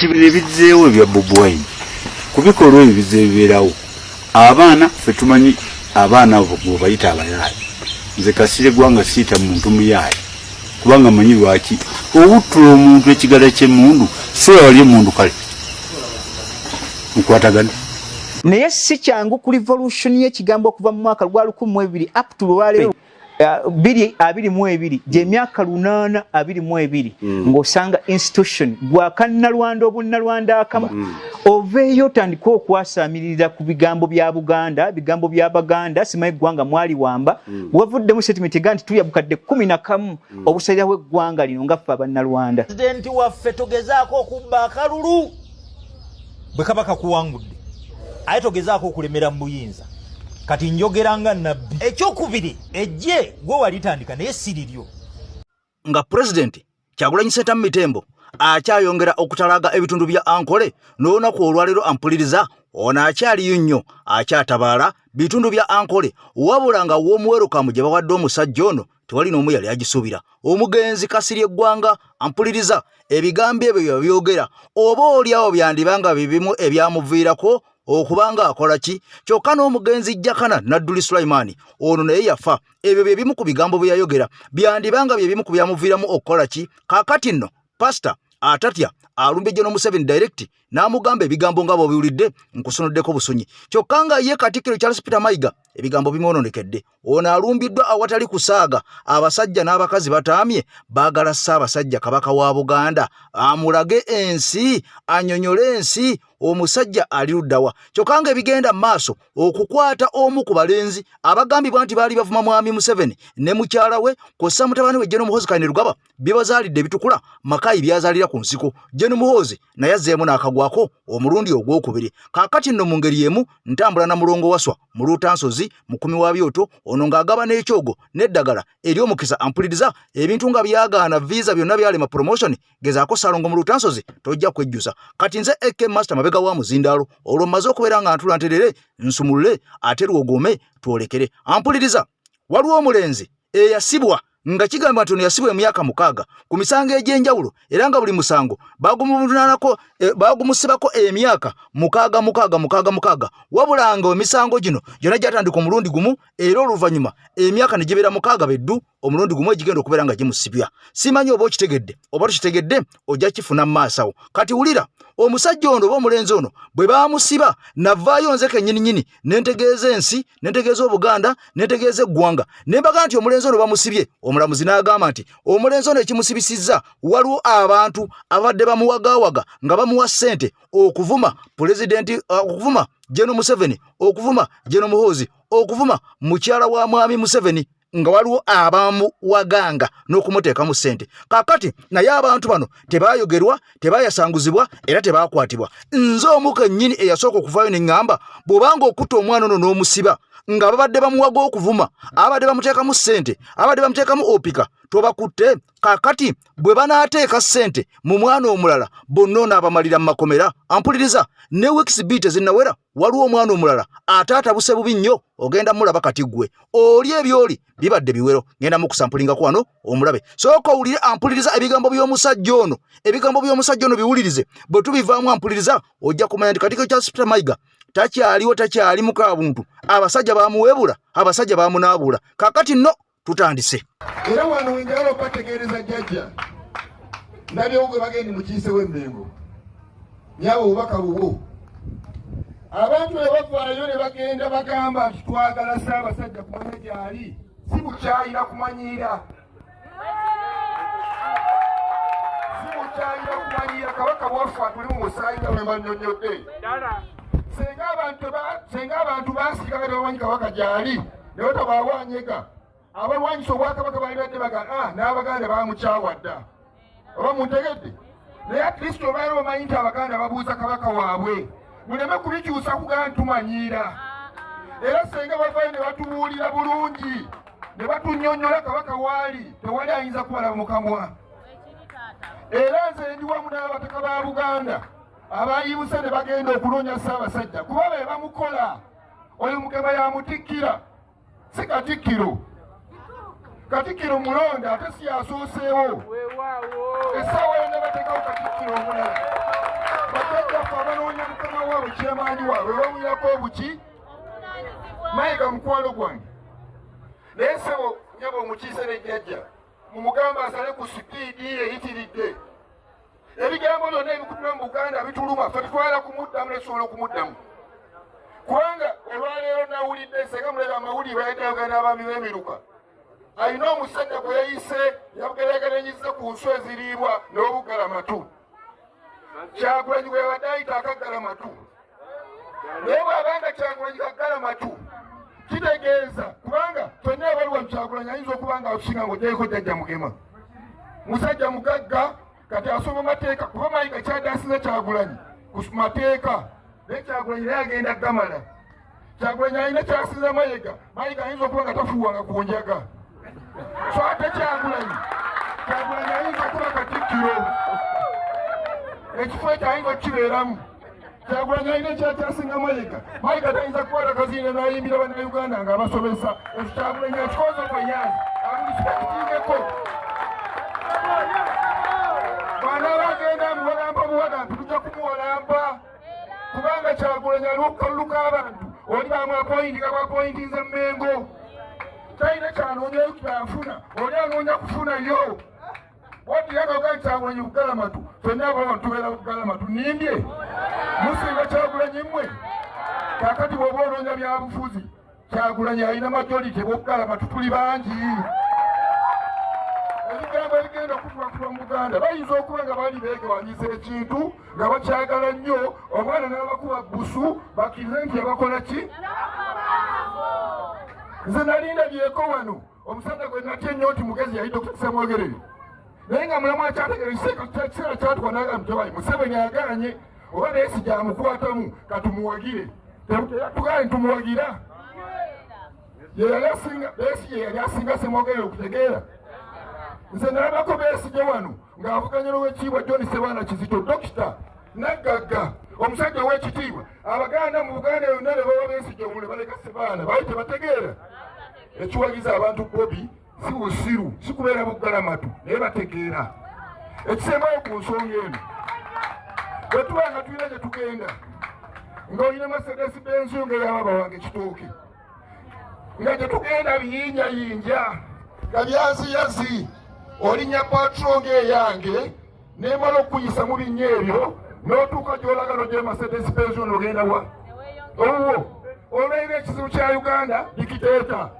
kati bizeewo bya Bobi Wine kubikolwa ebizeeberawo abaana ffe tumanyi abaana abo bayita abayaayi nze Kasirye Gwanga siita muntu muyaayi kubanga manyi lwaki obutula omuntu ekigala ky'emmundu so wali emundu kale mukwatagana naye si kyangu ku revolution y'ekigambo okuva mu mwaka gwa 2002 up to lwaleero 2022 gy'emyaka 822 ng'osanga institution gwakannalwanda obunnalwanda akamu oveeyo otandika okwasaamirira ku bigambo bya Buganda bigambo bya Baganda simanyi eggwanga mwali wamba wavuddemu statement ega nti tulya bukadde 11 obusalira bw'eggwanga lino nga ffe abannalwanda pulezidenti waffe togezaako okubba akalulu bwe kaba kakuwangudde aye togezaako okulemera mu buyinza kati njogera nga nabbi ekyokubiri ejje gwe walitandika naye siriryo nga pulezidenti Kyagulanyi Ssentamu Mitembo akyayongera okutalaga ebitundu bya Ankole n'olunaku olwaleero ampuliriza ono akyaliyo nnyo akyatabaala bitundu bya Ankole wabula nga w'omuwerukamu gye bawadde omusajja ono tewali n'omu yali agisuubira omugenzi Kasirye Gwanga ampuliriza ebigambo ebyo byogera oba oliawo byandibanga bibimu ebyamuviirako okubanga akola ki kyokka n'omugenzi Jakana Nadduli Sulaiman ono naye yafa ebyo bye bimu ku bigambo bye yayogera byandibanga bye bimu ku byamuviiramu okukola ki kaakati nno pastor atatya alumbye John Museveni direct n'amugamba ebigambo nga bw'obiwulidde nkusonoddeko busunyi kyokka nga ye Katikkiro Charles Peter Mayiga ebigambo bimwononekedde ono alumbiddwa awatali kusaaga abasajja n'abakazi bataamye baagala Ssaabasajja Kabaka wa Buganda amulage ensi anyonyole ensi omusajja ali luddawa kyokka nga ebigenda maaso okukwata omu ku balenzi abagambibwa nti baali bavuma mwami Museveni ne mukyala we kw'ossa mutabani we Jeno Muhoozi Kainerugaba bibazaalidde bitukula makayi byazaalira ku nsiko Jeno Muhoozi naye azzeemu n'akagwako omulundi ogwokubiri kaakati nno mu ngeri emu ntambula na mulongo waswa mu Luutansozi mukumi wa Byoto ono ng'agaba n'ekyogo n'eddagala eri omukisa ampuliriza ebintu nga byagaana visa byonna byalema promotion gezaako Ssalongo mu Luutansozi tojja kwejjusa kati nze AK Master mabega wa muzindaalo olwo mmaze okubeera nga ntula nterere nsumulule ate lwogome twolekere ampuliriza waliwo omulenzi eyasibwa nga kigamba nti ono yasibwa emyaka 6 ku misango egy'enjawulo era nga buli musango bagumusibako emyaka 6 wabula nga emisango gino gyonna gyatandika omulundi gumu era oluvannyuma emyaka ne gibeera 6 beddu omulundi gumu egigenda okubeera nga gimusibya simanyi oba okitegedde oba tokitegedde ojja kifuna maasawo kati wulira omusajja ono oba omulenzi ono bwe baamusiba navaayo nze kennyininyini nentegeeza ensi nentegeeza Obuganda nentegeeza eggwanga ne mbaga nti omulenzi ono bamusibye omulamuzi n'agamba nti omulenzi ono ekimusibisizza waliwo abantu abadde bamuwagaawaga nga bamuwa ssente okuvuma pulezidenti okuvuma Jeno Museveni okuvuma Jeno Muhoozi okuvuma mukyala wa mwami Museveni nga waliwo abamuwaganga n'okumuteekamu ssente kaakati naye abantu bano tebayogerwa tebayasanguzibwa era tebakwatibwa nze omu kennyini eyasooka okuvaayo ne ŋŋamba bw'obanga okutta omwana ono n'omusiba nga babadde bamuwaga okuvuma abadde bamuteekamu ssente abadde bamuteekamu opika tobakutte kaakati bwe banaateeka ssente mu mwana omulala bonna onaabamalira mu makomera ampuliriza ne weeks beat ezinnawera waliwo omwana omulala ate atabuse bubi nnyo ogenda mulaba kati ggwe oli ebyoli bibadde biwero ngenda mu kusampulingako wano omulabe sooka owulire ampuliriza ebigambo by'omusajja ono biwulirize bwe tubivaamu ampuliriza ojja kumanya nti Katikkiro Charles Peter Mayiga takyali mukabuntu abasajja bamuwebula abasajja bamunaabula kaakati nno tutandise era wano wenjala opategeereza jjajja ndabyewo gwe bagendi mukiise w'emmengo nyawo obubaka bubwo abantu ne bavaayo ne bagenda bagamba nti twagala Ssaabasajja kumanya gyali si bukyayira kumanyira kabaka bwaffe atuli mu musaayi nga bwe bannyonnyodde senga abantu baasika kati bamanyi kabaka gyali naye tabaawanyega abalwanyisa obwakabaka baali badde baga n'Abaganda bamukyawa dda oba muntegedde naye Kristo baali bamanyi nti Abaganda babuuza kabaka waabwe muleme kubikyusa kugamba ntumanyiira era senga bavayo ne batubuulira bulungi ne batunnyonnyola kabaka waali tewali ayinza kubalaba mukamwa era nze ndi wamu n'abataka ba Buganda abayibuse ne bagenda okunoonya Ssaabasajja kuba be bamukola oyo Mukama yamutikkira si Katikkiro Katikkiro mulonda ate si asooseewo essaawa yonna bateekawo Katikkiro omulala chairman waabwe bawulirako obuki Mayiga mukwano gwange naye ssebo nyaba omukiise n'ejjajja mumugamba asale ku sipiidi eyitiridde ebigambo byonna ebikutula mu Buganda bituluma ffe tutwala kumuddamu netusobola okumuddamu kubanga olwaleero nawulidde senga mulebe amawulire bayaddeogenda abaami b'emiruka alina omusajja gwe yayise yabugeregerenyiza ku nsu eziriibwa n'obuggalamatu Kyagulanyi bwe yabadde ayita akaggalamatu naye bw'abanga Kyagulanyi kaggalamatu kitegeeza kubanga ffenna abaliwa mu Kyagulanyi ayinza okuba nga akusinga ng'ogyeko jjajja mugema musajja mugagga kati asoma mateeka kuba Mayiga kyadde asize Kyagulanyi ku mateeka naye Kyagulanyi naye agenda gamala Kyagulanyi alina kyasiza Mayiga ayinza okuba nga tafuuwanga ku njaga so ate Kyagulanyi ayinza okuba Katikkiro ekifo ekyo ayinza okukibeeramu Kyagulanyi alina kyakyasinga Mayiga tayinza kukwata kaziine n'ayimbira bannayuganda ng'abasomesa ekyo Kyagulanyi akikoze okwenyazi amulisikakitiingeko bw'anaaba agenda muwalampa tujja kumuwalampa kubanga Kyagulanyi aliwo okukaluluka abantu oli bamwapoyinti bamwapoyintinze Mmengo talina kyanoonya kyafuna oli anoonya kufunayo watiyagoga Kyagulanyi Buggalamatu ffenna abalaba tubeera Buggalamatu nimbye musinga Kyagulanyi mmwe kakati bw'oba onoonya byabufuzi Kyagulanyi alina majority b'Obuggalamatu tuli bangi ebigambo ebigenda okutubakuba mu Buganda bayinza okuba nga bali beegewanyisa ekintu nga bakyagala nnyo omwana n'abakuba busu bakkirize nti yabakola ki nze nalinda byeko wano omusajja gwe natya ennyo nti mugezi yali Dr. Ssemwogerere naye nga mulamu akyategeera kyatuka n'agamba tebayi Museveni agaanye oba Besigye amukwatamu katumuwagire tugaye ntumuwagira Besigye yali asinga Ssemwogerere okutegeera nze nalabako Besigye wano ng'avuganya n'Oweekitiibwa John Ssebaana Kizito Dokita Naggagga omusajja ow'ekitiibwa Abaganda mu Buganda yonna ne bawa Besigye omule baleka Ssebaana baali tebategeera ekiwagiza abantu Bobi si busiru si kubeera Buggalamatu naye bategeera ekisembayo ku nsonga eno bwe tuba nga tulina gye tugenda ng'olina Mercedes Benz ng'eyababa wange Kitooke nga gye tugenda biyinyayinja nga byaziyazi olinya patro ng'eyange nemala okuyisa mu binnya ebyo n'otuuka gy'olaga n'ogye Mercedes Benz n'ogenda wa olwalina ekizibu kya Uganda dikiteeta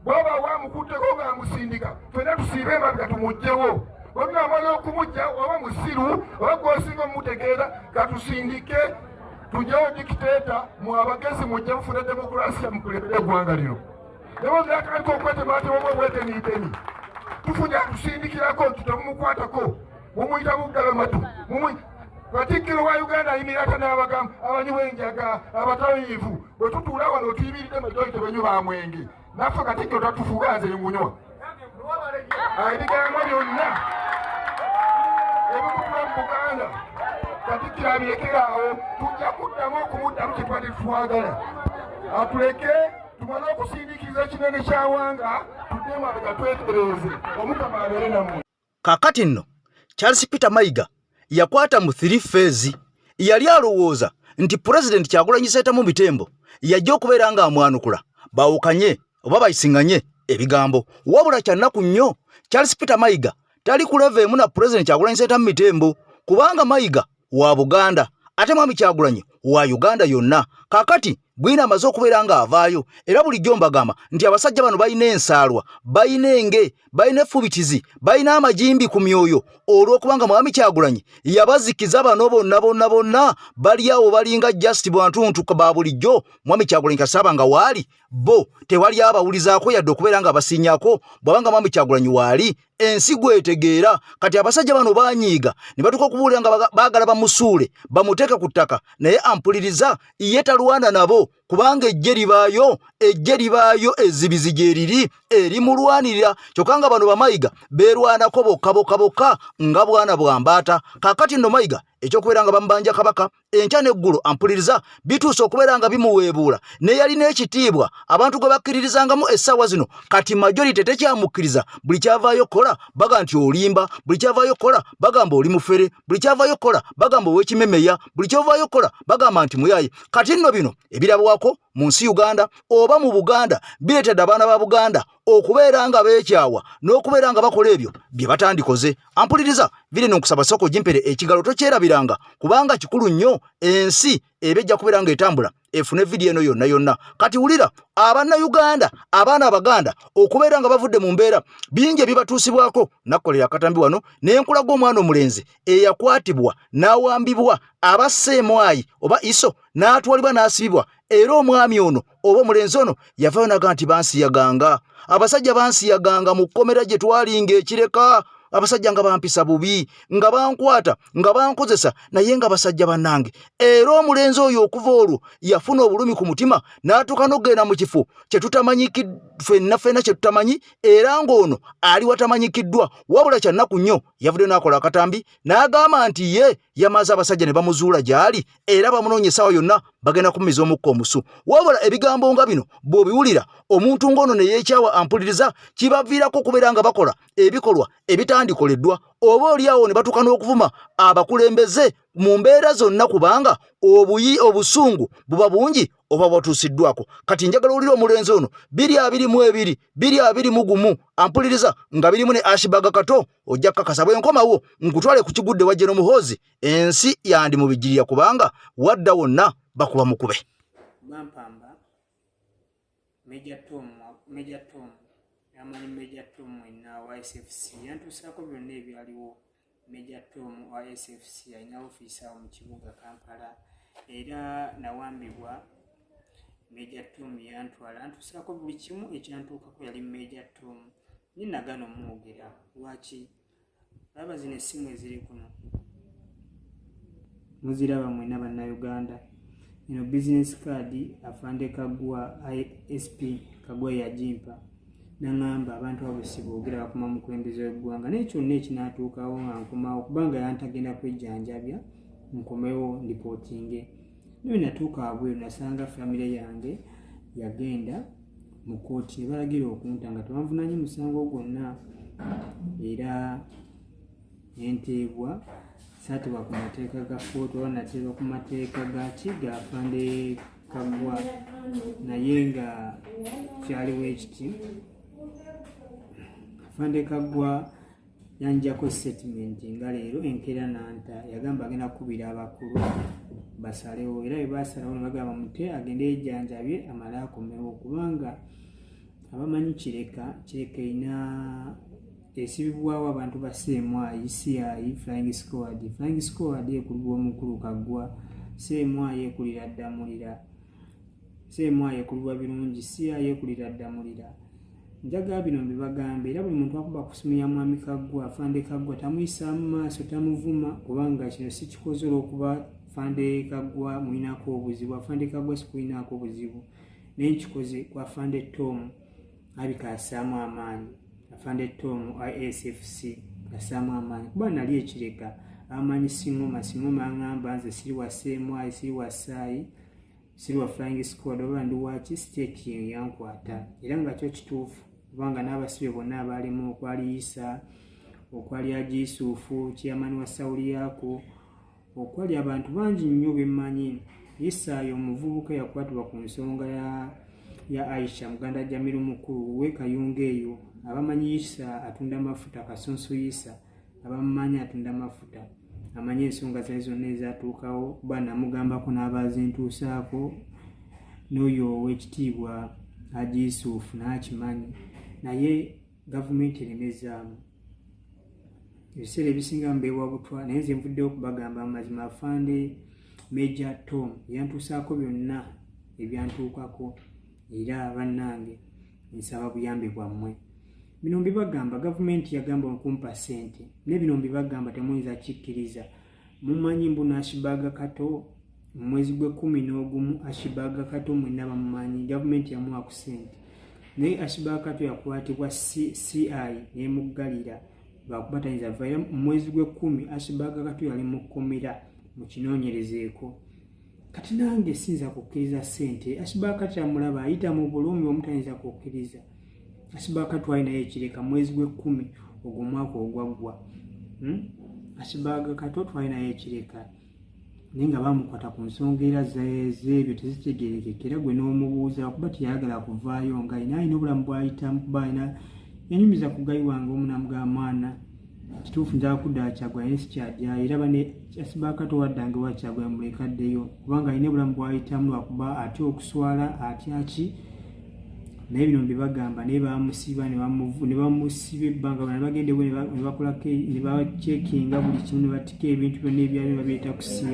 bw'oba wamukutteko ng'amusindika ffenna tusiibe emabega tumuggyewo bwetunamala okumujja oba musiru oba gw'osinga omutegeera katusindike tugyewo dikiteeta mu abagezi mujje mufune demokulasiya mukulembera eggwanga lino nebo byatandika okwetematema oba obweteniiteni tufunye atusindikirako nti temumukwatako mumuyita Buggalamatu Katikkiro wa Uganda ayimira ate n'abagamba abanywi b'enjaga abatayiivu bwe tutuula wano otuyimiridde majority banywi ba mwenge naffe Katikkiro tatufuga nze ngunywa ebigambo byonna ebikutula mu Buganda Katikkiro abirekeraawo tujja kuddamu okumuddamu kye twali tutwagala atuleke tumale okusindikiriza ekinene kyawanga tuddemu abega twetereeze Omukama abeere nammwe. Kaakati nno Charles Peter Mayiga yakwata mu 3 phase yali alowooza nti President Kyagulanyi Ssentamu Mitembo yajja okubeera nga amwanukula bawukanye oba bayisinganye ebigambo wabula kyannaku nnyo Charles Peter Mayiga tali ku level emu na President Kyagulanyi Ssentamu Mitembo kubanga Mayiga wa Buganda ate Mwami Kyagulanyi wa Uganda yonna. Kaakati bwina amaze okubeera nga avaayo era bulijjo mbagamba nti abasajja bano balina ensaalwa balina enge balina effubitizi balina amajimbi ku myoyo olw'okubanga Mwami Kyagulanyi yabazikiza bano bonna bali awo balinga just bwantuntu ba bulijjo Mwami Kyagulanyi kasaba nga waali bo tewali abawulizaako yadde okubeera nga basinyako bwabanga Mwami Kyagulanyi waali ensi gwetegeera. Kati abasajja bano banyiiga ne batuka okubuulira nga baagala bamusuule bamuteeke ku ttaka naye ampuliriza ye talwana nabo kubanga ejje libaayo ezibizi gye liri erimulwanirira kyokka nga bano ba Mayiga beerwanako bokka nga bwana bwa mbaata. Kaakati nno Mayiga ekyokubeera nga bamubanja kabaka enkya n'eggulu ampuliriza bituuse okubeera nga bimuweebuula naye yalina ekitiibwa abantu gwe bakkiririzangamu essaawa zino kati majority tekyamukkiriza buli kyavaayo kola baga nti olimba buli kyavaayo kola bagamba oli mufere buli kyavaayo kola bagamba ow'ekimemeya buli kyovaayo kola bagamba nti muyaye kati nno bino ebirabwako mu nsi Uganda oba mu Buganda bireetedde abaana ba Buganda okubeera nga beekyawa n'okubeera nga bakola ebyo bye batandikoze ampuliriza birino nkusaba soko jimpere ekigalo tokyerabiranga kubanga kikulu nnyo ensi ebejja kubeera nga etambula efune video eno yonna kati wulira abaana Uganda abaana Abaganda okubeera nga bavudde mu mbeera bingi bibatuusibwako nakolera akatambi wano n'enkulaga omwana omulenzi eyakwatibwa n'awambibwa abaseemwayi oba iso n'atwalibwa n'asibibwa era omwami ono oba omulenzi ono yavaayo naga nti bansiyaganga abasajja bansiyaganga mu kkomera gye twalinga ekireka abasajja nga bampisa bubi nga bankwata nga bankozesa naye nga basajja bannange era omulenzi oyo okuva olwo yafuna obulumi ku mutima n'atuuka n'okugenda mu kifo ffenna kye tutamanyi era ng'ono ali watamanyikiddwa wabula kyannaku nnyo yavudde n'akola akatambi n'agamba nti ye yamaze abasajja ne bamuzuula gy'ali era bamunoonya essaawa yonna bagenda kumiza omukka omusu wabula ebigambo nga bino bw'obiwulira omuntu ng'ono ne yeekyawa ampuliriza kibaviirako okubeera nga bakola ebikolwa ebitandikoleddwa oba oliawo ne batuuka n'okuvuma abakulembeze mu mbeera zonna kubanga obusungu buba bungi oba bwatuusiddwako kati njagala olira omulenzi ono 222 ampuliriza nga birimu ne ashibaga kato ojja kakasa bwe nkomawo nkutwale ku kigudde wajje n'omuhoozi ensi yandi mu bijjirira kubanga wadda wonna bakuba mukube bampamba Major Tom yamanyi Major Tom wa SFC yantuusaako byonna ebyaliwo Major Tom wa SFC alina ofiisi awo mu kibuga Kampala era nawambibwa Major Tom yantwala antuusaako buli kimu ekyantuukako yali Major Tom ninagano mwogera lwaki laba zino essimu eziri kuno muziraba mwena bannayuganda ino business card afande Kagwa ISP Kagwa yagimpa nangamba abantu abo siboogera bakuma mukulembeze w'eggwanga n'ekyo n'ekinatuukawo nga nkomawo kubanga yantagenda kwejjanjabya nkomewo ndipootinge naye natuuka wabweru nasanga famire yange yagenda mu kooti ne balagira okunta nga tebanvunanye musango gwonna era nenteebwa saatebwa ku mateeka ga footo oba nateebwa ku mateeka ga afande Kagwa naye nga kyaliwo ekiti afande Kagwa yanjako statement nga leero enkeera nanta yagamba agenda kukubira abakulu basalewo era bwe basalawo ne bagamba mute agende yejjanjabye amale akomewo kubanga abamanyi kireka ina esibibwawo abantu baseemwayi CI Flying Squad ekulibwa omukulu Kagwa seemwayi ekulira ddamulira seemwayi ekulibwa birungi CI ekulira ddamulira njaga bino mbibagambe era buli muntu akuba kusumya mwami Kagwa afande Kagwa tamuyisa mu maaso tamuvuma kubanga kino si kikoze olw'okuba afande Kagwa mulinako obuzibu afande Kagwa sikulinako obuzibu naye nkikoze ku afande Tom abika asaamu amaanyi afande Tom ISFC asaamu amaanyi kuba nali ekireka amanyi singoma aŋŋamba nze siri wa seemwayi siri wa saayi siri wa Flying Squad oba ndi waki state yankwata era nga kyo kituufu kubanga n'abasibe bonna abalimu okwali Isa okwali Haji Yusufu chairman wa Sauli yako okwali abantu bangi nnyo bemmanyi Isaayo omuvubuka yakwatibwa ku nsonga ya Aisha muganda Jamiru mukulu w'ekayunga eyo abamanyi Isa atunda mafuta Kasonso Isa abamanyi atunda mafuta amanyi ensonga zaali zonna ezatuukawo kuba namugambako n'abazintuusaako n'oyo ow'ekitiibwa Haji Yusufu n'akimanyi naye gavumenti eremezaamu ebiseera ebisinga mbeewa butwa naye nze nvuddewo kubagamba amazima afande Major Tom yantuusaako byonna ebyantuukako era bannange nsaba buyambi bwammwe bino mbibagamba gavumenti yagamba okumpa ssente ne bino mbibagamba temuyinza kikkiriza mumanyi mbu Ashibaga Kato mu mwezi gwe-11 Ashibaga Kato mwenna bamumanyi gavumenti yamuwa ku ssente naye Ashibaga Kato yakwatibwa CI n'emuggalira bakuba tayinza vayo mu mwezi gwe-10 Ashibaga Kato yali mu kkomera mukinoonyerezeeko. Kati nange sinza kukkiriza ssente. Asibakati amulaba ayita mu bulumi omutayinza kukkiriza. Asibakati twali naye ekireka mwezi gw'10 ogwo mwaka ogwaggwa. Asibakati twali naye ekireka. Naye nga bamukwata ku nsonga era z'ebyo tezitegeerekekera gwe n'omubuuza kuba teyagala kuvaayo nga ayina obulamu bw'ayitamu kuba ayina yanyumiza ku gayi wange omunamu g'amaana. Kituufu njagala kudda Kyagulanyi sikyajjayo era Asibakati owaddange wa Kyagulanyi mulekaddeyo kubanga ayina obulamu bw'ayitamu lwakuba atya okuswala atya ki. Naye bino mbibagamba naye bamusiba ne bamusiba ebbanga bano bagendewo ne bakolako ne bacekinga buli kimu ne batika ebintu byonna ebyali babyeta ku CI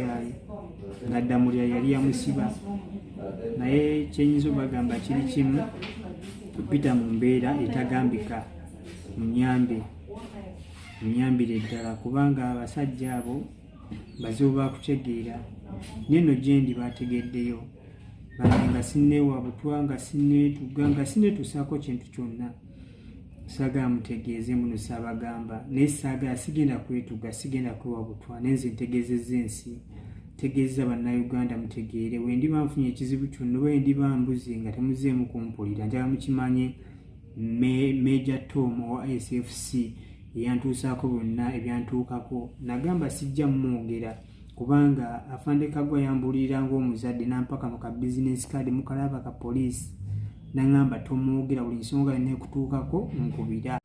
ng'adda mulya yali yamusiba. Naye kyenyinza obagamba kiri kimu kupita mu mbeera etagambika munyambire ddala kubanga abasajja abo bazibu bakutegeera. Neno gyendi bategeddeyo nga sinneewa butwa nga sinneetuga nga sinneetuusaako kintu kyonna. Saagala mutegeeze muno saabagamba naye saagala sigenda kwetuga sigenda kwewa butwa naye nze ntegeezezza ensi tegeeza bannayuganda mutegeere bwe ndiba nfunye ekizibu kyonna bwe ndiba mbuzi nga temuzeemu kumpulira njagala mukimanye Major Tom owa SFC eyantuusaako byonna ebyantuukako nagamba sijja mmwogera kubanga Afande Kaggwa yambulira ng'omuzadde nampaka mu ka business card mukalaba ka poliisi nangamba tomwogera buli nsonga yonna ekutuukako nkubira.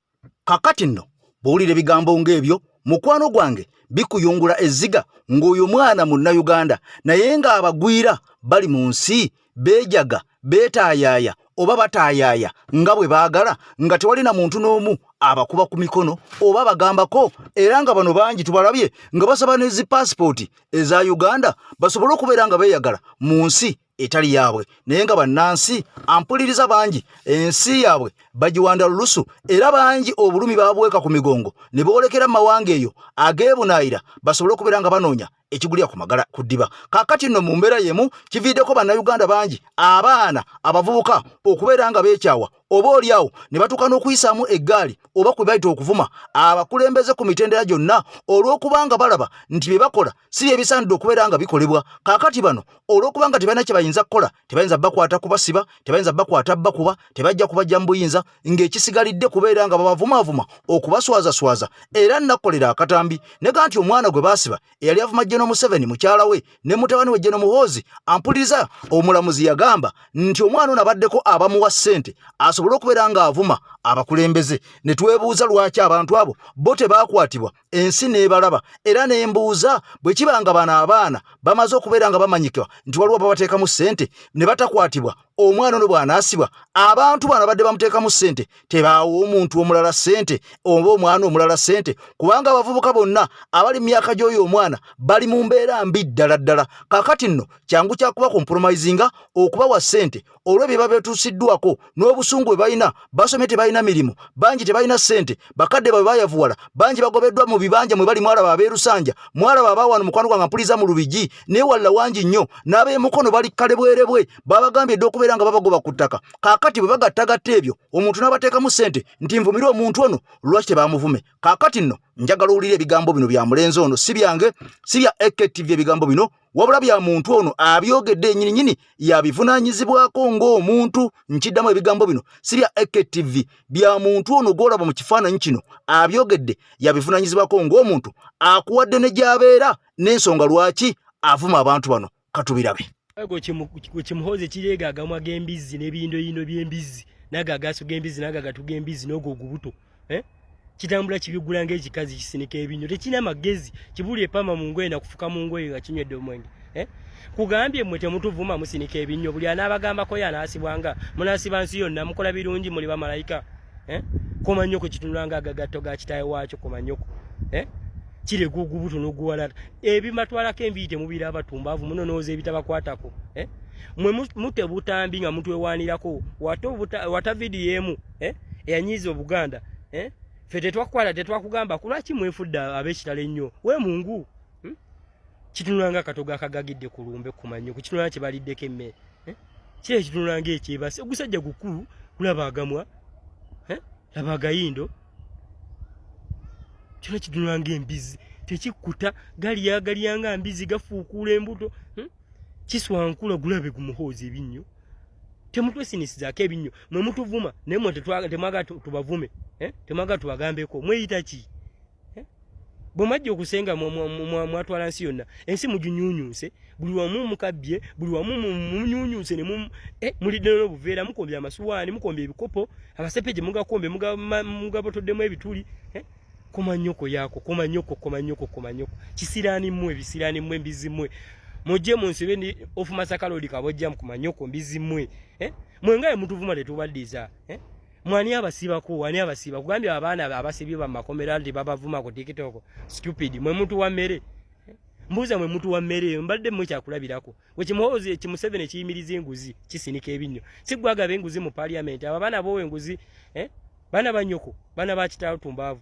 Kakati nno bw'owulira ebigambo ng'ebyo mukwano gwange bikuyungula ezziga ng'oyo mwana munnayuganda naye ng'abagwira bali mu nsi beejaga beetaayaaya oba bataayaaya nga bwe baagala nga tewali na muntu n'omu abakuba ku mikono oba bagambako era nga bano bangi tubalabye nga basaba n'ezi paasipooti eza Uganda basobole okubeera nga beeyagala mu nsi etali yaabwe naye nga bannansi ampuliriza bangi ensi yaabwe bagiwanda lulusu era bangi obulumi baabweka ku migongo ne boolekera mawanga eyo ageebunaayira basobole okubeera nga banoonya ekigulya ku magala ku ddiba. Kaakati nno mu mbeera yemu kiviiddeko bannayuganda bangi abaana abavubuka okubeera nga beekyawa oba oliawo ne batuuka n'okuyisaamu eggaali oba kwe bayita okuvuma abakulembeze ku mitendera gyonna olw'okubanga balaba nti bye bakola si bye bisaanidde okubeera nga bikolebwa. Kaakati bano olw'okubanga tebalina kye bayinza kukola tebayinza bakwata kubasiba tebayinza bakwata bakuba tebajja kubajja mu buyinza ng'ekisigalidde kubeera nga babavumaavuma okubaswazaswaza era nnakolera akatambi nega nti omwana gwe baasiba eyali avuma General Museveni mukyala we ne mutabani we General Muhoozi ampuliriza omulamuzi yagamba nti omwana ono abaddeko abamuwa ssente asobole okubeera nga avuma abakulembeze ne twebuuza lwaki abantu abo bo tebaakwatibwa ensi n'ebalaba era n'embuuza bwe kibanga bano abaana bamaze okubeera nga bamanyikibwa nti waliwo babateekamu ssente ne batakwatibwa omwana ono bw'anaasibwa abantu bano badde bamuteekamu ssente tebaawo omuntu omulala ssente oba omwana omulala ssente kubanga abavubuka bonna abali mu myaka gy'oyo omwana bali mu mbeera mbi ddala ddala. Kaakati nno kyangu kyakuba compromisinga okubawa ssente olw'ebyo babeetuusiddwako n'obusungu bwe balina basomye tebalina mirimu bangi tebalina ssente bakadde babe bayavuwala bangi bagobeddwa mu bibanja mwe bali mwalaba abeerusanja mwalaba abaawano mukwano gwange mpuliriza mu Lubigi naye walla wangi nnyo n'ab'emukono bali kale bwerebwe babagambye dde okubeera nga babagoba ku ttaka. Kaakati bwe bagattagatta ebyo omuntu n'abateekamu ssente nti nvumire omuntu ono lwaki tebamuvume. Kaakati nno njagala owulire ebigambo bino bya mulenzi ono si byange si bya AKTV ebigambo bino wabula bya muntu ono abyogedde ennyininyini yabivunaanyizibwako ng'omuntu. Nkiddamu ebigambo bino si bya AKTV bya muntu ono gw'olaba mu kifaananyi kino abyogedde yabivunaanyizibwako ng'omuntu akuwadde ne gy'abeera n'ensonga lwaki avuma abantu bano katubirabe. Kimuhoze kireega agamwa g'embizzi n'ebiyindoyindo by'embizzi naga agaso g'embizzi naga gatu g'embizzi n'ogwo ogubuto kitambula kibigula ng'ekikazi kisinika ebinyo tekina magezi kibulye pama mu ngoye na kufuka mu ngoye nga kinywedde omwenge kugambye mmwe temutuvuma musinika ebinyo buli anaabagambako yanaasibwanga munaasiba nsi yonna mukola birungi muli bamalayika komanyoko kitunulanga agagatto ga kitaawe waakyo komanyoko kire gugubuto n'oguwalata ebimatwalako enviite mubira abatumbaavu munonooza ebitabakwatako mwe mute butambi nga mutwewaanirako wata vidiyo emu eyanyiiza Obuganda ffe tetwakwala tetwakugamba kulwaki mwefudde ab'ekitalo ennyo we mungu kitunulanga akatogo akagagidde ku lumbe kumanyoko kitunulanga kye baliddeko emmere kire kitunulanga ekyebase ogusajja gukulu kulaba agamwa laba agayindo kino kitunulanga embizzi tekikuta galiyanga mbizi gafuukula embuto kiswankula gulabe ku muhoozi ebinnyo temutwesinisizaako ebinnyo mwe mutuvuma naye mwe temwaga tubavume temwaga tubagambeko mweyita ki bwe mwajja okusenga mwatwala nsi yonna ensi muginyunyuuse buli wamu mukabbye buli wamu munyunyuuse ne mulidde n'obuveera mukombye amasuwaani mukombye ebikopo abasepeje mugakombe mugabotoddemu ebituli komanyoko yako komanyoko kisiraani mmwe bisiraani mmwe mbizi mmwe mujje munsibe ni ofu masakalodi kabojja kumanyoko mbizi mmwe mwengaye mutuvuma tetubaddiza mwani abasiba kugambya abaana abasibye bamakomera ndi babavuma ku TikTok stupid mwe muntu wa mmere mbuza mwe muntu wa mmere mbadde mmwe kyakulabirako wekimuhoze kimusevene kiyimiriza enguzi kisinika ebinnyo sigwaga benguzi mu parliament abaana bowe enguzi bana banyoko bana bakitawo tumbavu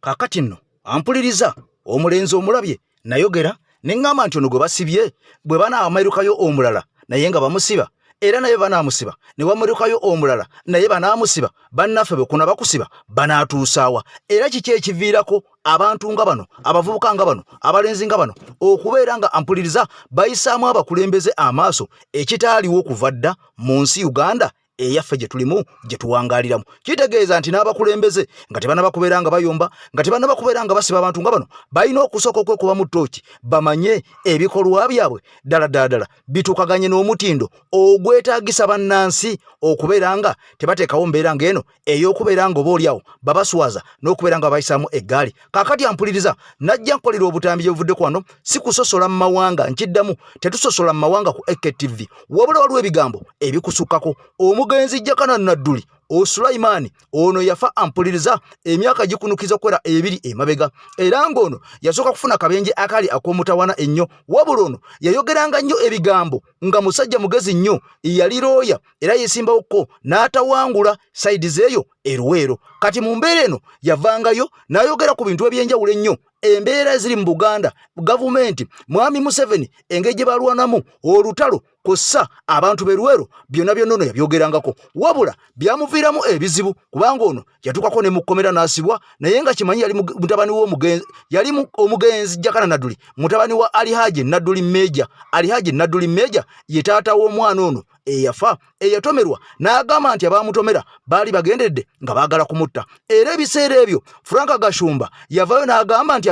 kakati nno ampuliriza omulenzi omulabye nayogera nengamba nti ono gwe basibye bwe bana amairukayo omulala naye nga bamusiba era naye banaamusiba ne wamairukayo omulala naye banaamusiba bannaffe bwe kuna bakusiba banaatuusaawa era kiki ekiviirako abantu nga bano abavubuka nga bano abalenzi nga bano okubeera nga ampuliriza bayisaamu abakulembeze amaaso ekitaaliwo okuva dda mu nsi Uganda eyaffe gye tulimu gye tuwangaaliramu kitegeeza nti n'abakulembeze nga tebana bakubeeranga bayomba nga tebana bakubeeranga basiba abantu nga bano balina okusooka okwekuba mu ttooki bamanye ebikolwa byabwe ddala bitukaganye n'omutindo ogwetaagisa bannansi okubeera nga tebateekawo mbeera ng'eno ey'okubeera nga obaolyawo babaswaza n'okubeera nga bayisaamu eggaali kaakati ampuliriza najja nkolera obutambi gye buvudde ku wano si kusosola mu mawanga nkiddamu tetusosola mu mawanga ku EKTV wabula waliwo ebigambo ebikusukkako omugenzi Jakana Nadduli Sulaiman ono yafa ampuliriza emyaka gikunukiza kwera 2 emabega era ngono yasoka kufuna kabenje akali akomutawana ennyo wabula ono yayogeranga nnyo ebigambo nga musajja mugezi nnyo yali roya era yesimbawo n'atawangula side zeyo eruwero kati mu mbeera eno yavangayo n'ayogera ku bintu ebyenjawulo ennyo embeera ziri mu Buganda gavumenti Mwami Museveni engeri gye balwanamu olutalo kossa abantu beruwero byonna byonno yabyogerangako wabula byamuviiramu ebizibu kubanga ono yatukako ne mukomera n'asibwa naye nga kimanyi yali mutabani w'omugenzi yali omugenzi Jakana Nadduli mutabani wa Alihaji Nadduli Meja ye taata w'omwana ono eyafa eyatomerwa n'agamba nti abamutomera baali bagendedde nga baagala kumutta era ebiseera ebyo Frank Gashumba yavayo n'agamba nti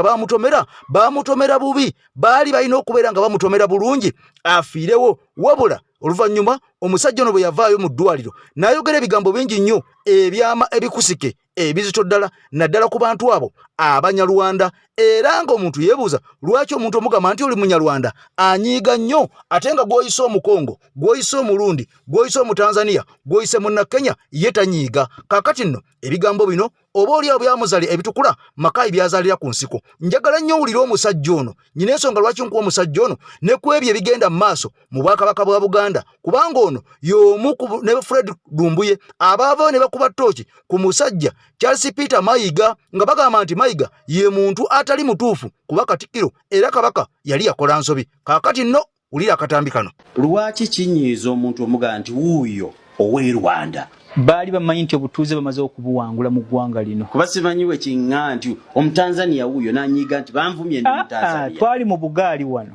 bamutomera bubi baali balina okubeera nga bamutomera bulungi afiirewo wabula oluvannyuma omusajja ono bwe yavaayo mu ddwaliro n'ayogera ebigambo bingi nnyo ebyama ebikusike ebizito ddala naddala ku bantu abo Abanyarwanda era nga omuntu yeebuuza lwaki omuntu omugamba nti oli Munyarwanda anyiiga nnyo ate nga gw'oyise Omukongo gw'oyise Omulundi gw'oyise Omutanzania gw'oyise Munnakenya ye tanyiiga kaakati nno ebigambo bino oba oliawo byamuzali ebitukula makayi byazaalira ku nsiko njagala nnyo owulira omusajja ono nyina ensonga lwaki nkuwa omusajja ono ne ku ebyo ebigenda mu maaso mu Bwakabaka bwa Buganda kubanga ono y'omu ne Fred Lumbuye abaavayo ne bakuba ttooki ku musajja Charles Peter Mayiga nga bagamba nti Mayiga ye muntu atali mutuufu kuba Katikkiro era Kabaka yali yakola nsobi kaakati nno ulira akatambi kano lwaki kinyiiza omuntu omugamba nti wuuyo ow'e Rwanda baali bamanyi nti obutuuze bamaze okubuwangula mu ggwanga lino kuba simanyiwe kinga nti Omutanzania wuuyo n'anyiiga nti banvumye ndi Mutanzania twali mu Bugaali wano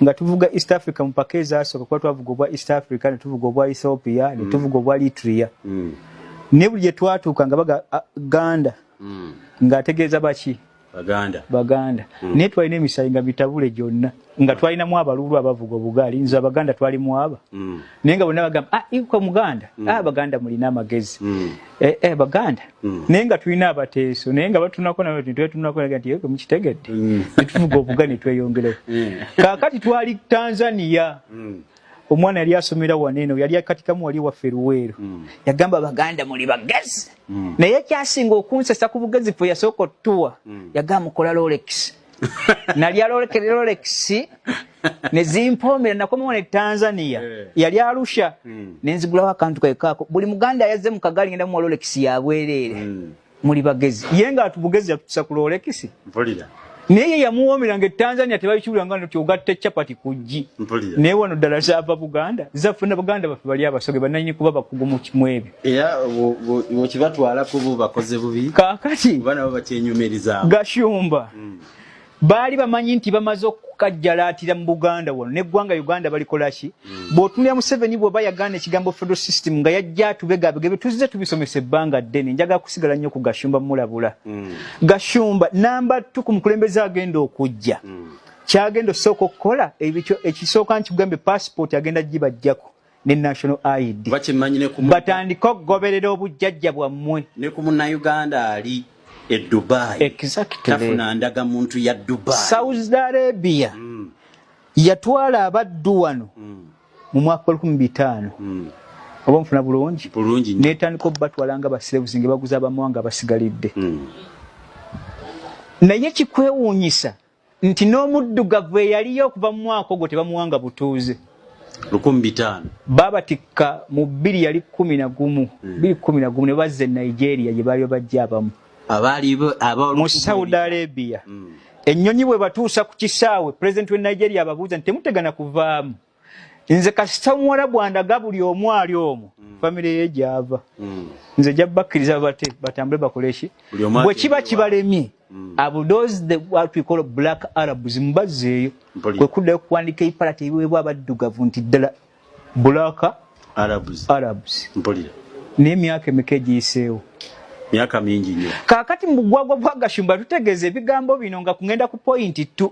nga tuvuga East Africa mu paka ezasooka kuba twavuga obwa East Africa ne tuvuga obwa Ethiopia ne tuvuga obwa Eritrea ne buli gye twatuuka nga baganda ng'ategeeza baki Baganda naye twalina emisayi nga mitabule gyonna nga twalinamu abalulu abavuga Obugaali nze Abaganda twalimu aba naye nga bonna bagamba iko Muganda Abaganda mulina amagezi Baganda naye nga tulina abateeso naye nga batunako natunako nti yeko mukitegedde tuvuga Obugaali ne tweyongerewo kaakati twali Tanzania omwana yali asomera waneno yali akatikamu wali waffe Luweero yagamba Baganda muli bagezi naye kyasinga okunsesa ku bugezi ffe yasooka otuwa yagamba mukola Rolex nali Rolex ne zimpomera nakomawo ne Tanzania yali Arusha nenzigulawo akantu kaekaako buli Muganda yazze mu kagali ngenda mu Rolex yabwereere muli bagezi ye nga atubugezi yatusa ku Rolex mpulira naye yamuwomeranga e Tanzania tebakiwulanga nti ogatta chapati kujji naye wano ddala zaava Buganda zafuna Baganda baffe bali abasoge bananyini kuba bakugu mu kimwebyo era wokibatwalako bo bakoze bubi kaakati bana bo bakyenyumiriza Gashumba baali bamanyi nti bamaze okukajjalaatira mu Buganda wano neggwanga Uganda balikola ki bw'otunulira Museveni bw'oba yagaana ekigambo federal system nga yajja atubegabege tuzze tubisomesa ebbanga ddene njagala kusigala nnyo ku Gashumba mulabula Gashumba namba 2 ku mukulembeze agenda okujja kyagenda osooka okukola ekisooka nkikugambe passport agenda gibajjako ne national ID batandika okugoberera obujjajja bwammwe ne ku Munnayuganda ali e Dubai exactly tafuna ndaga muntu ya Dubai Saudi Arabia yatwala abaddu wano mu mwaka 2005 oba mfuna bulungi netandika batwalanga basirebuzi nge baguza abamwanga basigalidde naye kikwewuunyisa nti n'omuddugavu yaliyo okuva mu mwaka ogwo tebamuwanga butuuze 15 babatikka mu 2011 ne bazze Nigeria gye baali bajja abamu mu Saudi Arabia ennyonyi bwe batuusa ku kisaawe president we Nigeria ababuuza nti temutegana kuvaamu nze kasita Mwarabu andaga buli omu ali omwo family ye gyava nze jabbakkiriza batambule bakoleshi bwe kiba kibalemye abo those the what we call black Arabs mbazeeyo kwe kuddayo kuwandika ipalati ebiweebwa abaddugavu nti ddala black Arabs mpolira n'emyaka emeka egiyiseewo myaka mingi nnyo kaakati mu bugwagwa bwa Gashumba tutegeeza ebigambo bino nga kungenda ku point 2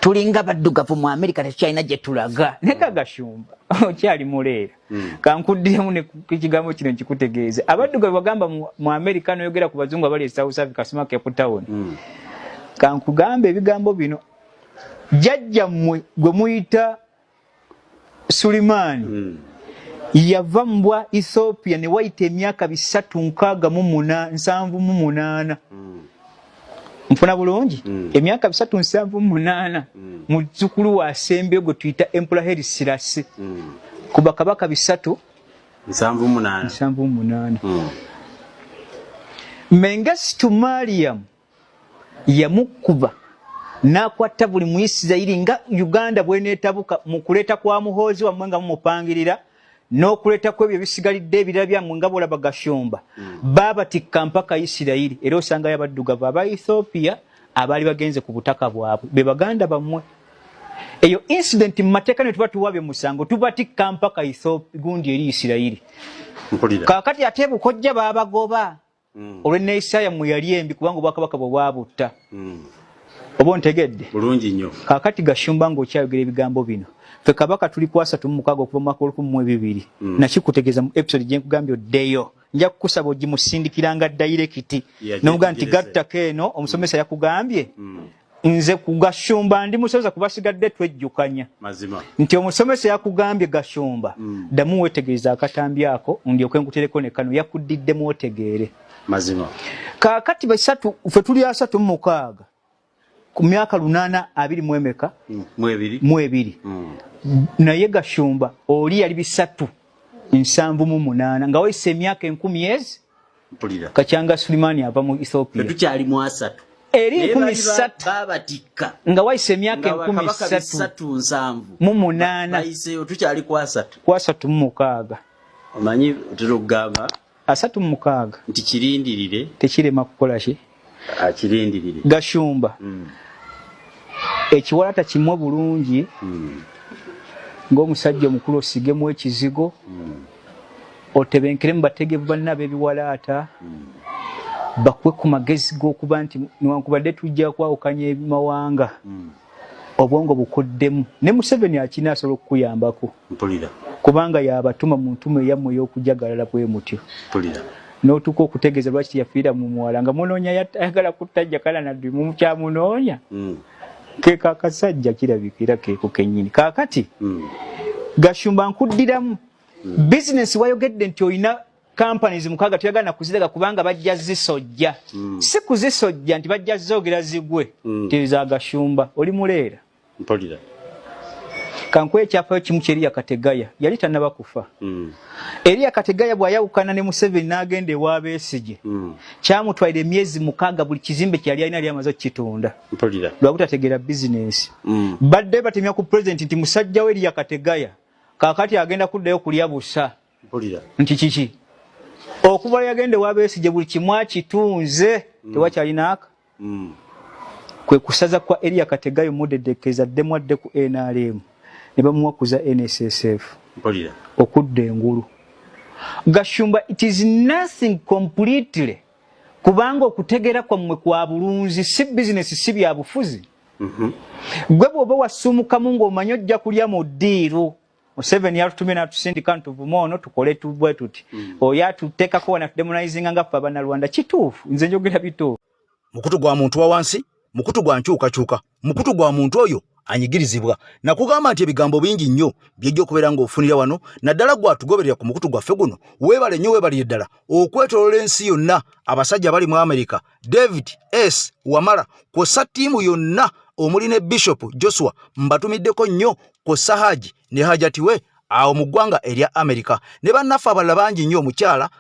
tulinga baddugavu mu America tekyalina gye tulaga ne Gashumba okyali muleera kankuddiremu ne kigambo kino nkikutegeeze abaddugavu bagamba mu America noyogera ku bazungu abali e South Africa sima Cape Town kankugambe ebigambo bino jjajja mmwe gwe muyita Sulimani yava mbwa Ethiopia ne wayita emyaka 368 mfuna bulungi emyaka 378 muzzukulu wa Sembyo gwe tuyita Emperor Haile Selassie kuba kabaka 378 Mengistu Mariam yamukuba nakwata buli Muyisirayiri nga Uganda bweneetabuka mu kuleeta kwa muhoozi wamwe nga mumupangirira n'okuleta kwebyo bisigalidde ebirala byammwe nga bwolaba Gashumba baabatikka mpaka Isirayiri era osanga yabaddugavu aba Ethiopia abaali bagenze ku butaka bwabwe be baganda bammwe eyo incident mu mateeka ne tuba tuwabye musango tubatikka mpaka Ethiopia gundi eri Isirayiri kaakati ate bukojja baabagoba olw'enneeyisa yammwe yali embi kubanga obwakabaka bwe bwabutta oba ontegedde bulungi nnyo kaakati Gashumba ng'okyayogera ebigambo bino fe kabaka tuli kwasa tumukaga okuva mu mwaka 2012 nakikutegeeza mu episode gye nkugambye oddeyo nja kukusaba ogimusindikiranga direct n'omuga nti gattako eno omusomesa yakugambye nze ku Gashumba ndi musoza kubasigadde twejjukanya mazima nti omusomesa yakugambye Gashumba ddamu wetegereza akatambi ako ndyoke nkutereko ne kano yakuddidde mu otegeere mazima kaakati basatu fe tuli 36 ku myaka 8 emeka mwebiri naye Gashumba oli yali 378 nga wayise emyaka 10 mpulira Kachanga Sulimani ava mu Ethiopia tukyali mu 3 eri 13 babatikka nga wayise emyaka 13 bayiseyo tukyali ku 3 omanyi tulugamba 36 nti kirindirire tekirema kukola ki akirindirire Gashumba ekiwalata kimwe bulungi ng'omusajja omukulu osigemu ekizigo otebenkeremu bategevu bannabe ebiwalaata bakwe ku magezi g'okuba nti newankubadde tujja kwawukanya ebimawanga obwongo bukoddemu ne Museveni akina asobola okukuyambako kubanga yabatuma mu ntumo eyammwe ey'okujagalala bwe mutyo n'otuka okutegeeza lwaki yafiira mu muwala nga munoonya yayagala kutajja kala naddu mu kyamunoonya ke kakasajja kirabikira keeko kennyini kaakati Gashumba nkuddiramu business wayogedde nti olina companies mukaga tuyagala kuziraga kubanga bajja zisojja si kuzisojja nti bajja zogera zigwe tiza Gashumba oli muleera mpulira kankwe ekyafayo kimu kyeri Kategaya yali tannaba kufa eri Kategaya bw'ayawukana ne Museveni n'agenda ewa Besigye kyamutwalira emyezi 6 buli kizimbe kyali alina ali amaze okukitunda lwabutategeera business badde batemya ku president nti musajja we eri Kategaya kaakati agenda kuddayo kulya busa nti kiki okuva yagenda ewa Besigye buli kimu akitunze tewakyalinaaka kwe kusaza kwa Elia Kategayo Modedekeza demwadde ku NRM ne bamuwakuza NSSF mpolira okudda engulu. Gashumba, it is nothing completely kubanga okutegera kwammwe kwa bulunzi si business si bya bufuzi. Gwe bwoba wasumukamu ng'omanyi ojja kulya mu ddiiro Museveni yatutumye n'atusindika ntuvumono tukole tubwe tuti oyo atuteekako wanatudemonizinga nga ffe Abannarwanda kituufu nze njogera bituufu. Mukutu gwa muntu wa wansi mukutu gwa nkyukakyuka mukutu gwa muntu oyo anyigirizibwa nakugamba nti ebigambo bingi nnyo byejja okubeera ng'ofunira wano naddala gwatugoberera ku mukutu gwaffe guno weebale nnyo weebaliye ddala okwetoloola ensi yonna abasajja bali mu Amerika David S. Wamala kw'ossa ttiimu yonna omuli ne Bishop Joshua mbatumiddeko nnyo kw'ossa Haji ne Hajati we awo mu ggwanga erya Amerika ne bannaffe abalala bangi nnyo omukyala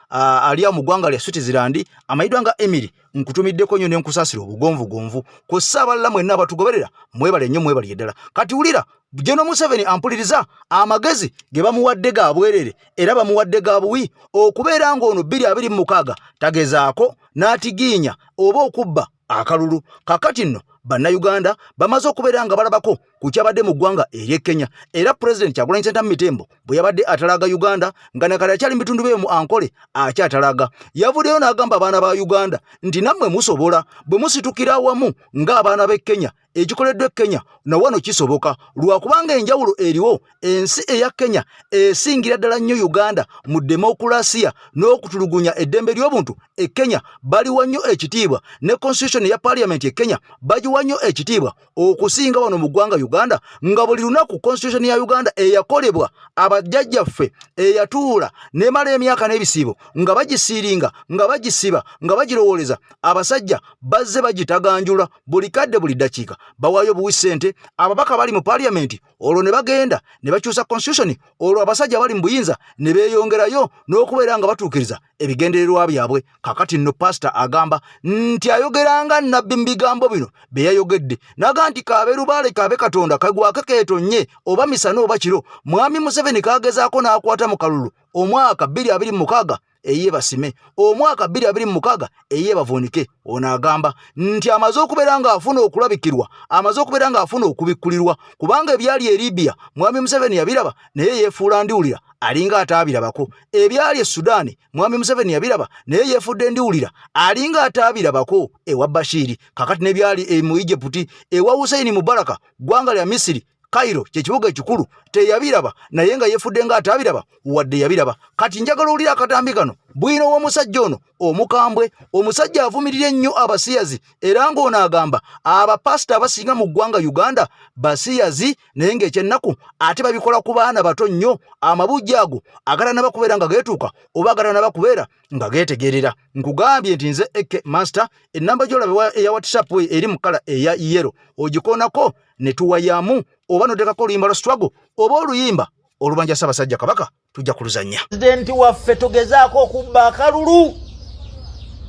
ali mu ggwanga lya Switzerland amayidwa nga Emily nkutumiddeko nnyo ne nkusaasira obugonvugonvu kw'ossa abalala mwenna abatugoberera mwebale nnyo mwebaliye ddala kati wulira Jeno Museveni ampuliriza amagezi ge bamuwadde ga bwerere era bamuwadde ga buwi okubeera ng'ono 2026 tagezaako n'atigiinya oba okubba akalulu kakati nno Bannayuganda bamaze okubeera nga balabako ku kyabadde mu ggwanga ery'e Kenya era President Kyagulanyi Ssentamu Mitembo bwe yabadde atalaga Uganda nga nakale akyali mu bitundu bye mu Ankole akyatalaga yavuddeyo n'agamba abaana ba Uganda nti nammwe musobola bwe musitukira awamu ng'abaana b'e Kenya ekikoleddwa Kenya na wano kisoboka lwakubanga enjawulo eriwo ensi eya Kenya esingira ddala nnyo Uganda mu demokrasiya n'okutulugunya eddembe ly'obuntu e Kenya baliwa nnyo ekitiibwa ne constitution ya parliament e Kenya bagiwa nnyo ekitiibwa okusinga wano mu ggwanga Uganda nga buli lunaku constitution ya Uganda eyakolebwa abajjajjaffe eyatuula nemala emyaka n'ebisiibo nga bagisiiringa nga bagisiba nga bagirowooleza abasajja bazze bagitaganjula buli kadde buli ddakiika bawayo buwisente ababaka bali mu parliament olwo ne bagenda ne bakyusa constitution olwo abasajja bali mu buyinza ne beeyongerayo n'okubeera nga batuukiriza ebigendererwa byabwe kakati nno pastor agamba nti ayogeranga nabbi mu bigambo bino be yayogedde naga nti kaabeerubaale kaabe Katonda kagwake keetonye oba misana oba kiro mwami Museveni kaagezaako n'akwata mu kalulu omwaka 2026 eye basime omwaka 2026 eye bavuunike ono agamba nti amaze okubeera nga afuna okulabikirwa amaze okubeera nga afuna okubikkulirwa kubanga ebyali e Libya mwami Museveni yabiraba naye yeefuula ndiwulira alinga ataabirabako ebyali e Sudaani mwami Museveni yabiraba naye yeefudde ndiwulira alinga ataabirabako ewa Bashiri kakati n'ebyali mu Egypt ewa Hussein Mubaraka ggwanga lya Misiri Cairo kyekibuga ekikulu teyabiraba naye nga yefudde nga atabiraba wadde yabiraba kati njagala olira akatambi kano bwino w'omusajja ono omukambwe omusajja avumirira ennyo abasiyazi era ng'ono agamba abapasita abasinga mu ggwanga Uganda basiyazi naye ng'ekyennaku ate babikola ku baana bato nnyo amabujja ago agalana bakubeera nga geetuuka oba agalana bakubeera nga geetegerera nkugambye nti nze Eke Master ennamba gy'olaba eya WhatsApp eri mu kala eya yellow ogikoonako ne tuwayamu oba notekako oluyimba lwa struggle oba oluyimba olubanja Ssaabasajja Kabaka tujja kuluzannya. President waffe togezaako okubba akalulu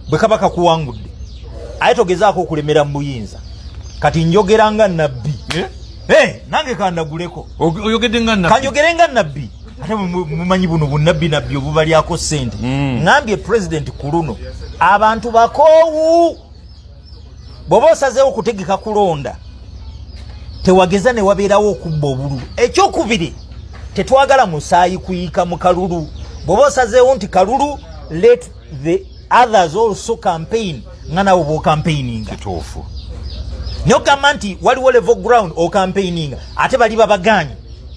bwe Kabaka kuwangudde aye togezaako okulemera mu buyinza kati njogera nga nabbi nange kandaguleko oyogedde nga nabbi kanjogere nga nabbi ate mumanyi buno bunnabbi obubalyako ssente ngambye President ku luno abantu bakoowu bw'oba osazeewo okutegeka kulonda tewageza ne wabeerawo okubba obululu ekyokubiri tetwagala musaayi kuyiika mu kalulu bw'oba osazeewo nti kalulu let the others also campaign nga nawe bw'ocampaigninga kituufu n'ogamba nti waliwo level ground ocampaigninga ate bali babaganye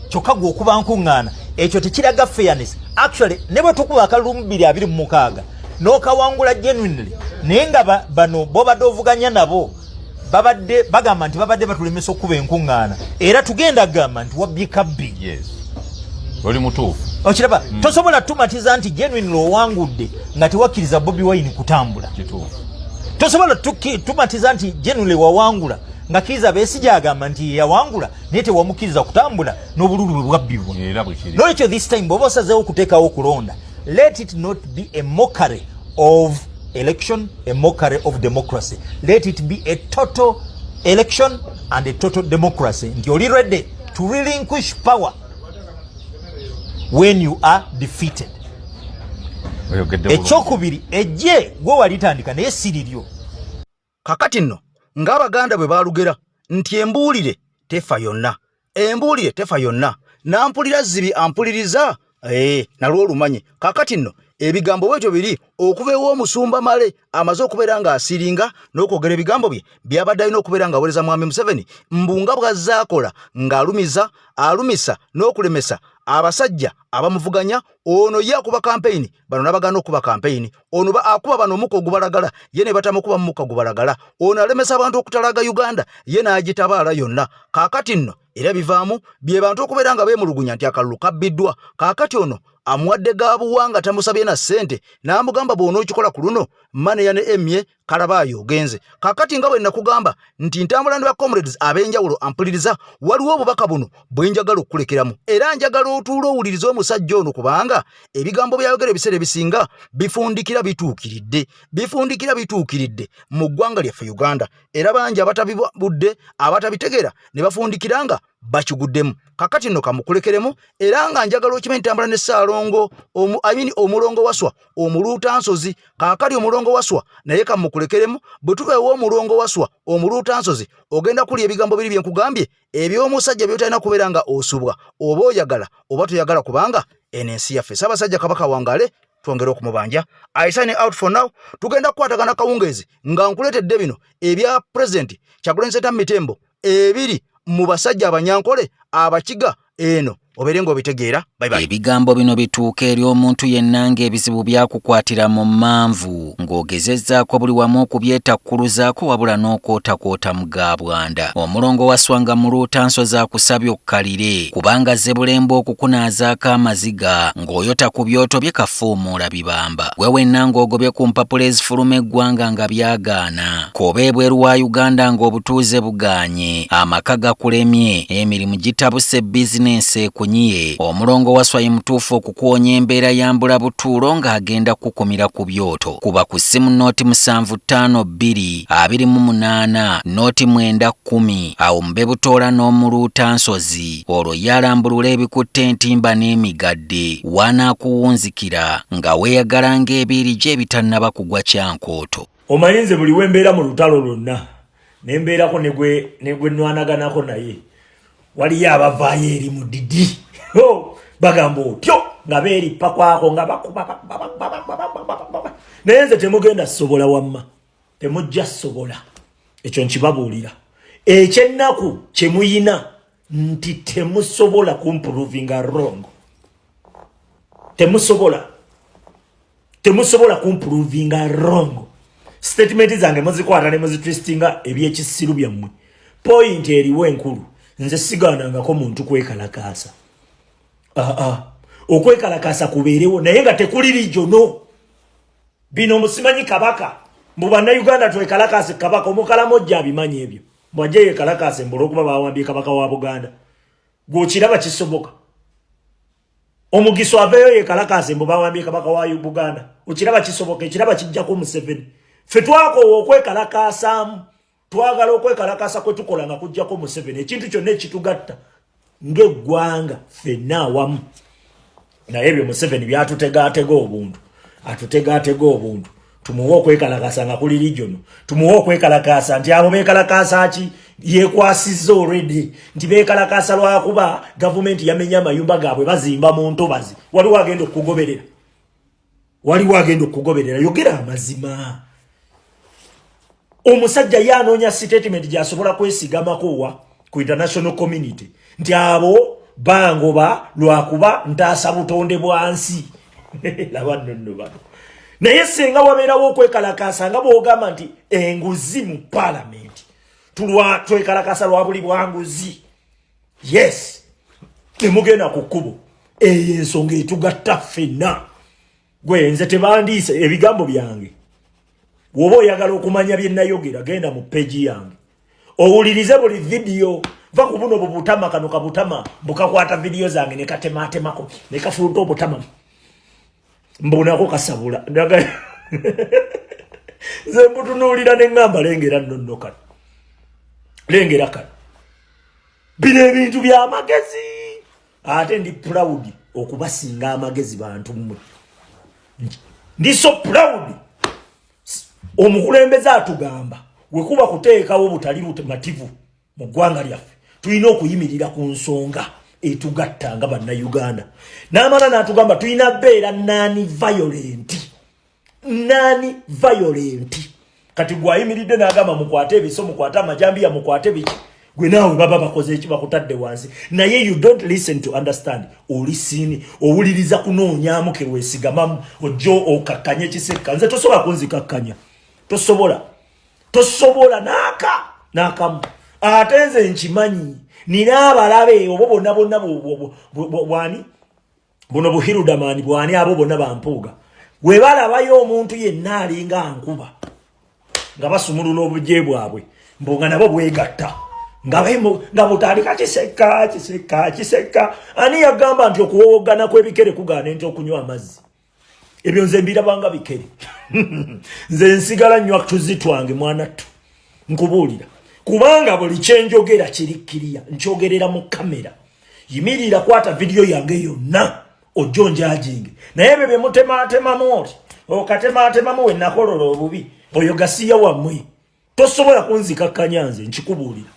kyokka gwe okuba nkuŋŋaana ekyo tekiraga fairness actually ne bwe tukuba akalulu mu 2026 n'okawangula genuinely naye nga bano bobadde ovuganya nabo babadde bagamba nti babadde batulemesa okuba enkuŋŋaana era tugenda kugamba nti wabbye kabbi yes oli mutuufu okiraba tosobola tumatiza nti genuinely owangudde nga tewakkiriza Bobi Wine kutambula kituufu tosobola tumatiza nti genuinely wawangula nga Kizza Besigye agamba nti yawangula naye tewamukkiriza kutambula n'obululu bwe bwabbibwa nolwekyo this time bw'oba osazeewo okuteekawo okulonda let it not be a mockery of election, a mockery of democracy. Let it be a total election and a total democracy. Nti oli ready to relinquish power when you are defeated. Ekyokubiri ejje gwe walitandika naye si liryo. Kakati nno ng'Abaganda bwe baalugera nti embuulire tefa yonna. Embuulire tefa yonna. Nampulira zibi ampuliriza. Nalwo olumanyi. Kaakati nno ebigambo bwetyo biri okuva ew'omusumba Male amaze okubeera ng'asiringa n'okwogera ebigambo bye byabadde alina okubeera ng'aweereza Mwami Museveni mbunga bw'azaakola ng'alumiza alumisa n'okulemesa abasajja abamuvuganya. Ono ye akuba kampeyini, bano nabagana okuba kampeyini. Ono akuba bano omuka ogubalagala, ye ne batamukuba muka gubalagala. Ono alemesa abantu okutalaga Uganda, ye n'agitabaala yonna. Kaakati nno era bivaamu bye bantu okubeera nga beemulugunya nti akalulu kabbiddwa. Kaakati ono amuwadde gaabuwanga tamusabye na ssente n'amugamba bw'onookikola ku luno maneya ne emye kalabaayo ogenze. Kaakati nga bwe nakugamba nti ntambula ne ba comrades ab'enjawulo ampuliriza, waliwo obubaka buno bwe njagala okukulekeramu era njagala otuula owulirize omusajja ono kubanga ebigambo byayogera ebiseera ebisinga bifundikira bituukiridde mu ggwanga lyaffe Uganda, era bangi abatabibudde abatabitegeera ne bafundikira nga bakiguddemu. Kakati nno kamukulekeremu era nga njagala okimanyi ntambula ne Ssaalongo omulongo waswa omuluuta nsozi. Kaakali omulongo waswa naye kamukulekeremu bwe tuva ew'omulongo waswa omuluuta nsozi ogenda kulya ebigambo biri bye nkugambye eby'omusajja by'otalina kubeera nga osubwa oba oyagala oba toyagala kubanga eno ensi yaffe. Ssaabasajja Kabaka wangaale twongere okumubanja. I sign out for now. Tugenda kukwatagana kawungeezi nga nkuleetedde bino ebya President Kyagulanyi Ssentamu Mitembo ebiri mu basajja abanyankole abakiga eno obeere ng'obitegeera. Ebigambo bino bituuka eri omuntu yenna ng'ebizibu byakukwatira mu manvu ng'ogezezzaako buli wamu okubyetakkuluzaako wabula n'okootakoota mu gaabwanda. Omulongo waswanga mu luutansozi akusabye okkalire kubanga Zebbulembe okukunaazaako amaziga ng'oyota ku byoto bye kafuumuula bibamba. Gwe wenna ng'ogobye ku mpapula ezifuluma eggwanga nga byagaana. Koba ebweru wa Uganda ng'obutuuze bugaanye, amaka gakulemye, emirimu gitabuse bizinensi ekunyiye. Omulongo waswa ye mutuufu okukuwonya embeera yambula butuulo ng'agenda kukumira ku byoto. Kuba ku ssimu nooti 752228 nooti 910 awo mube butoola n'omuluuta nsozi. Olwo yalambulula ebikutte entimba n'emigadde wanaakuwunzikira nga weeyagala ng'ebiiri gye ebitannaba kugwa kyankooto. Omanyi buli wembeera mu lutalo lwonna nembeerako ne gwe nnwanaganako naye waliyo abavaayo eri mu didi bagamba otyo nga beerippa kwako nga bakuba naye nze temugenda sobola wamma, temujja sobola. Ekyo nkibabuulira. Ekyennaku kye muyina nti temusobola kumprovinga wrong. Temusobola kumprovinga wrong. Statement zange muzikwata ne muzitwistinga ebyekisiru byammwe. Point eriwo enkulu. Nze sigaanangako muntu kwekalakaasa. Okwekalakaasa kubeerewo naye nga tekuli regiono. Bino musimanyi Kabaka. Mu bannayuganda twekalakaase Kabaka omukalamojja abimanyi ebyo. Bwajja yekalakaase mbula okuba bawambye Kabaka wa Buganda. Gw'okiraba kisoboka. Omugiso aveeyo yekalakaase mbu bawambye Kabaka wa Buganda. Okiraba kisoboka, ekiraba kijjako Museveni. Ffe twakoowa okwekalakaasaamu. Twagala okwekalakaasa kwe tukola nga kujjako Museveni. Ekintu kyonna ekitugatta ng'eggwanga ffenna awamu. Naye ebyo Museveni byatutegaatega obuntu. Atutegaatega obuntu. Tumuwe okwekalakaasa nga kuli region. Tumuwe okwekalakaasa nti abo beekalakaasa ki yeekwasizza already. Nti beekalakaasa lwakuba gavumenti yamenya amayumba gaabwe bazimba mu ntobazi. Waliwo agenda okugoberera. Yogera amazima. Omusajja yanoonya statement gy'asobola kwesigamako ku international community nti abo bangoba lwakuba ntaasa butonde bwansi. Laba nno bano. Naye singa wabeerawo okwekalakaasa nga bw'ogamba nti enguzi mu parliament twekalakaasa lwa buli bwanguzi. Yes, temugenda ku kkubo. Eyo ensonga etugatta ffenna. Gwe nze tebandiise ebigambo byange. Woba oyagala okumanya bye nayogera genda mu peji yange. Owulirize buli video. Va ku buno butama kano kabutama bukakwata video zange ne katematemako ne kafuuta obutama. Mbonako kasabula. Ze mbutunuulira ne ngamba lengera nonno kano. Lengera kano. Bino ebintu bya magezi. Ate ndi proud okubasinga amagezi bantu mmwe. Ndi so proud. Omukulembeze atugamba wekuba kuteekawo butali butemativu mu ggwanga lyaffe tulina okuyimirira ku nsonga etugatta nga bannayuganda n'amala n'atugamba tulina beera nani violent kati gwayimiridde n'agamba mukwate ebiso mukwate amajambiya mukwate biki gwe naawe baba bakoze eki bakutadde wansi naye you don't listen to understand olisini owuliriza kunoonyaamu ke weesigamamu ojjo okakkanya ekisekka nze tosobola kunzikakkanya tosobola n'akamu ate nze nkimanyi nina abalabe obo bonna bwani buno buhirudamani bwani abo bonna bampuuga we balabayo omuntu yenna alinga nkuba nga basumulula obujje bwabwe mbonga nabo bwegatta nga butandika kiseka ani yagamba nti okuwogana kw'ebikere kugaana enti okunywa amazzi ebyo nze mbirabanga bikere nze nsigala nnyo tuzi twange mwanattu nkubuulira kubanga buli kyenjogera kirikkiriya nkyogerera mu kamera yimirira kwata vidiyo yange yonna ojjo njajinge naye ebyo bye mutematemamu oti okatematemamu we nakolola obubi oyo gasiya wammwe tosobola kunzikakkanya nze nkikubuulira